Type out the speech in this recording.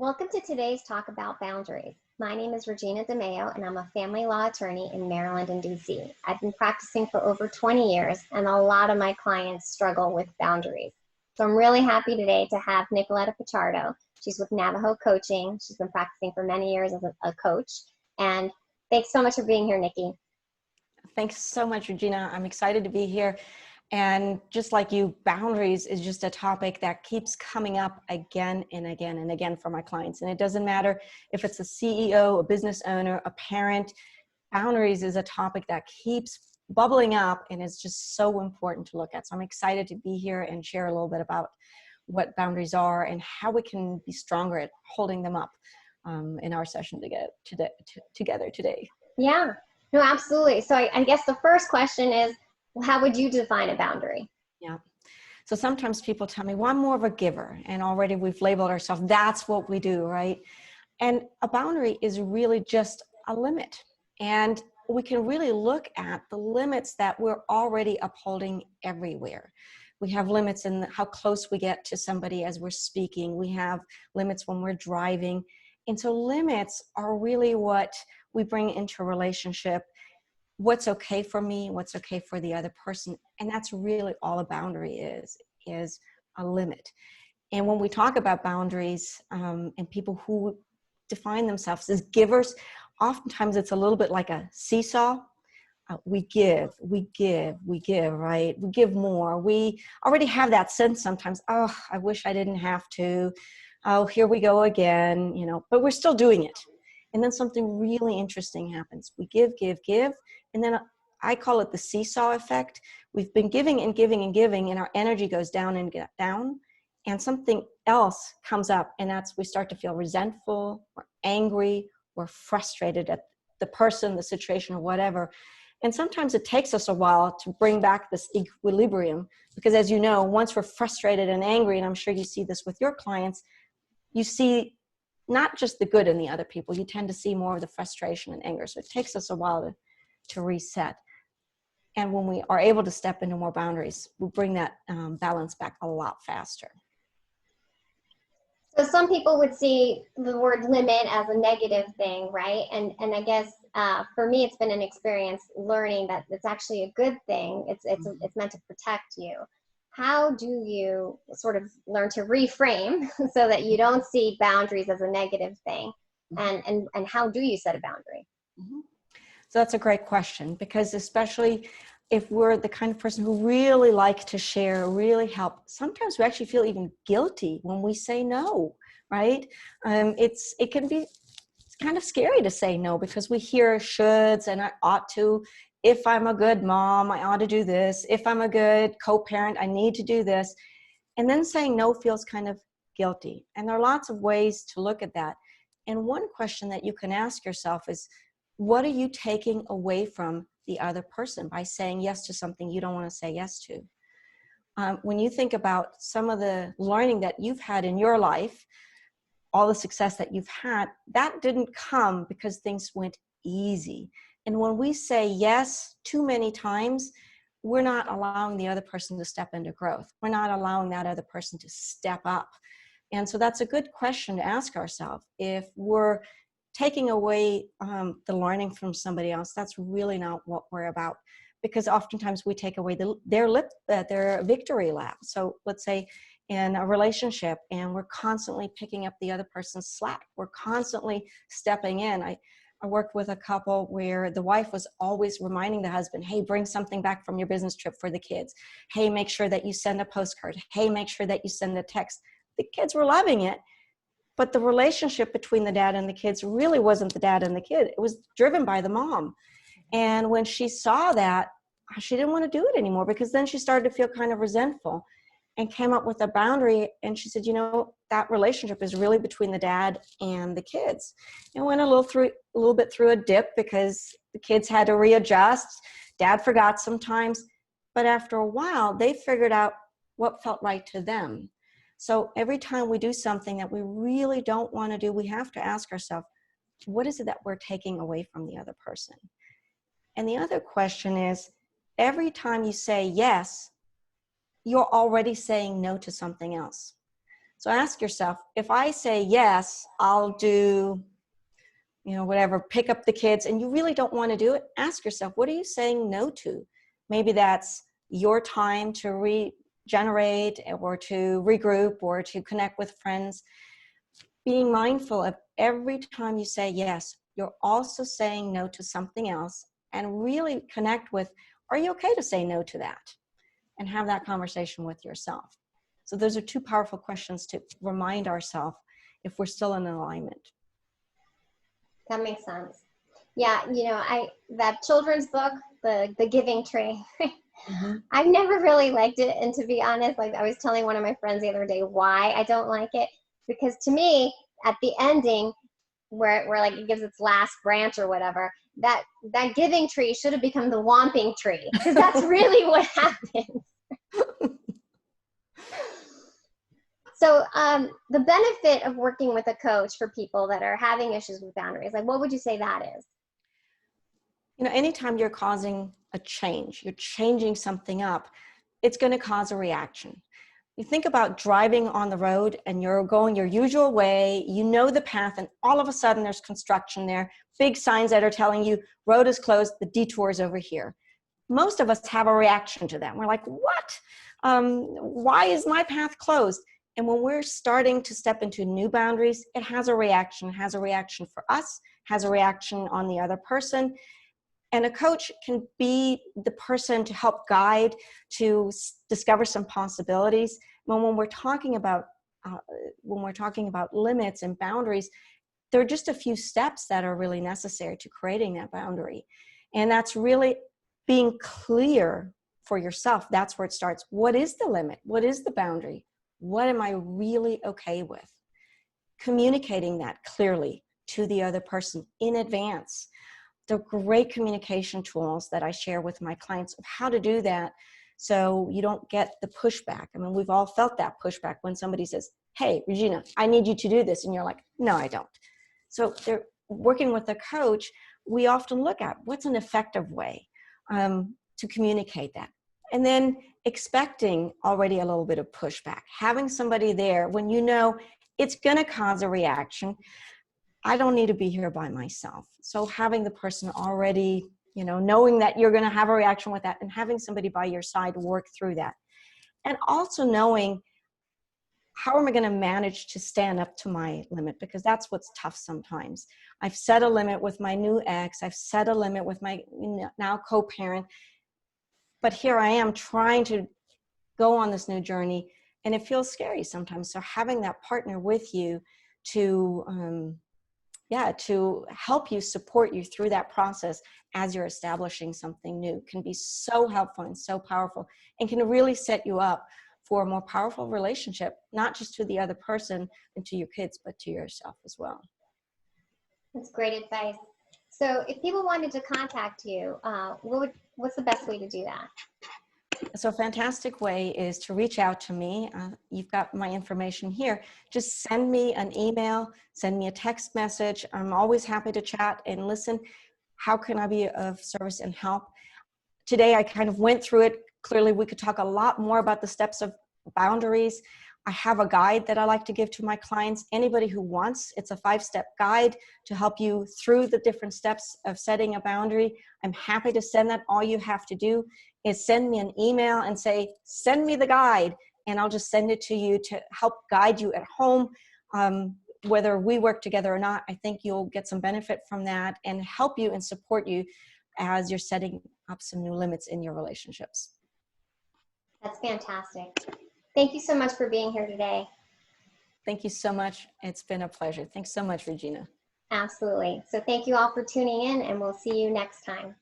Welcome to today's talk about boundaries. My name is Regina DeMeo, and I'm a family law attorney in Maryland and DC. I've been practicing for over 20 years, and a lot of my clients struggle with boundaries. So I'm really happy today to have Nicoletta Pichardo. She's with Navigo Coaching. She's been practicing for many years as a coach. And thanks so much for being here, Nikki. Thanks so much, Regina. I'm excited to be here. And just like you, boundaries is just a topic that keeps coming up again and again and again for my clients. And it doesn't matter if it's a CEO, a business owner, a parent, boundaries is a topic that keeps bubbling up and is just so important to look at. So I'm excited to be here and share a little bit about what boundaries are and how we can be stronger at holding them up in our session together today. Yeah, no, absolutely. So I guess the first question is, how would you define a boundary? Yeah. So sometimes people tell me, well, I'm more of a giver, and already we've labeled ourselves. That's what we do, right? And a boundary is really just a limit. And we can really look at the limits that we're already upholding everywhere. We have limits in how close we get to somebody as we're speaking. We have limits when we're driving. And so limits are really what we bring into a relationship. What's okay for me, what's okay for the other person. And that's really all a boundary is a limit. And when we talk about boundaries and people who define themselves as givers, oftentimes it's a little bit like a seesaw. We give, right? We give more. We already have that sense sometimes, oh, I wish I didn't have to. Oh, here we go again, but we're still doing it. And then something really interesting happens. We give, and then I call it the seesaw effect. We've been giving and giving and giving, and our energy goes down and down, and something else comes up, and that's we start to feel resentful or angry or frustrated at the person, the situation, or whatever. And sometimes it takes us a while to bring back this equilibrium, because as you know, once we're frustrated and angry, and I'm sure you see this with your clients, you see not just the good in the other people, you tend to see more of the frustration and anger. So it takes us a while to reset. And when we are able to step into more boundaries, we bring that balance back a lot faster. So some people would see the word limit as a negative thing, right? And I guess for me, it's been an experience learning that it's actually a good thing. It's meant to protect you. How do you sort of learn to reframe so that you don't see boundaries as a negative thing? And how do you set a boundary? Mm-hmm. So that's a great question, because especially if we're the kind of person who really like to share, really help, sometimes we actually feel even guilty when we say no, right? It can be kind of scary to say no, because we hear shoulds and I ought to. If I'm a good mom, I ought to do this. If I'm a good co-parent, I need to do this. And then saying no feels kind of guilty. And there are lots of ways to look at that. And one question that you can ask yourself is, what are you taking away from the other person by saying yes to something you don't want to say yes to? When you think about some of the learning that you've had in your life, all the success that you've had, that didn't come because things went easy. And when we say yes too many times, we're not allowing the other person to step into growth. We're not allowing that other person to step up. And so that's a good question to ask ourselves. If we're taking away the learning from somebody else, that's really not what we're about. Because oftentimes we take away their victory lap. So let's say in a relationship, and we're constantly picking up the other person's slack. We're constantly stepping in. I worked with a couple where the wife was always reminding the husband, hey, bring something back from your business trip for the kids. Hey, make sure that you send a postcard. Hey, make sure that you send a text. The kids were loving it, but the relationship between the dad and the kids really wasn't the dad and the kid. It was driven by the mom. And when she saw that, she didn't want to do it anymore, because then she started to feel kind of resentful and came up with a boundary. And she said, that relationship is really between the dad and the kids. And went a little bit through a dip, because the kids had to readjust. Dad forgot sometimes. But after a while, they figured out what felt right to them. So every time we do something that we really don't want to do, we have to ask ourselves, what is it that we're taking away from the other person? And the other question is, every time you say yes, you're already saying no to something else. So ask yourself, if I say, yes, I'll do, whatever, pick up the kids, and you really don't want to do it, ask yourself, what are you saying no to? Maybe that's your time to regenerate or to regroup or to connect with friends. Being mindful of every time you say yes, you're also saying no to something else, and really connect with, are you okay to say no to that? And have that conversation with yourself. So those are two powerful questions to remind ourselves if we're still in alignment. That makes sense. Yeah, that children's book, the Giving Tree. Mm-hmm. I've never really liked it, and to be honest, like I was telling one of my friends the other day why I don't like it, because to me, at the ending, where like it gives its last branch or whatever, that giving tree should have become the whomping tree, because that's really what happens. So the benefit of working with a coach for people that are having issues with boundaries, like what would you say that is? Anytime you're causing a change, you're changing something up, it's going to cause a reaction. You think about driving on the road and you're going your usual way, you know the path, and all of a sudden there's construction there, big signs that are telling you road is closed, the detour is over here. Most of us have a reaction to that. We're like, what? Why is my path closed? And when we're starting to step into new boundaries, it has a reaction for us, has a reaction on the other person. And a coach can be the person to help guide, to discover some possibilities. When we're talking about limits and boundaries, there are just a few steps that are really necessary to creating that boundary. And that's really being clear for yourself. That's where it starts. What is the limit? What is the boundary? What am I really okay with? Communicating that clearly to the other person in advance. They're great communication tools that I share with my clients of how to do that so you don't get the pushback. I mean, we've all felt that pushback when somebody says, hey, Regina, I need you to do this. And you're like, no, I don't. So they're working with a coach. We often look at what's an effective way to communicate that. And then expecting already a little bit of pushback, having somebody there when you know it's going to cause a reaction. I don't need to be here by myself. So having the person already, knowing that you're going to have a reaction with that, and having somebody by your side work through that. And also knowing, how am I going to manage to stand up to my limit? Because that's what's tough sometimes. I've set a limit with my new ex. I've set a limit with my now co-parent. But here I am trying to go on this new journey, and it feels scary sometimes. So having that partner with you to help you, support you through that process as you're establishing something new can be so helpful and so powerful, and can really set you up for a more powerful relationship, not just to the other person and to your kids, but to yourself as well. That's great advice. So if people wanted to contact you, what's the best way to do that? So a fantastic way is to reach out to me. You've got my information here. Just send me an email, send me a text message. I'm always happy to chat and listen. How can I be of service and help? Today, I kind of went through it. Clearly, we could talk a lot more about the steps of boundaries. I have a guide that I like to give to my clients. Anybody who wants, it's a 5-step guide to help you through the different steps of setting a boundary. I'm happy to send that. All you have to do is send me an email and say, send me the guide, and I'll just send it to you to help guide you at home. Whether we work together or not, I think you'll get some benefit from that and help you and support you as you're setting up some new limits in your relationships. That's fantastic. Thank you so much for being here today. Thank you so much. It's been a pleasure. Thanks so much, Regina. Absolutely. So thank you all for tuning in, and we'll see you next time.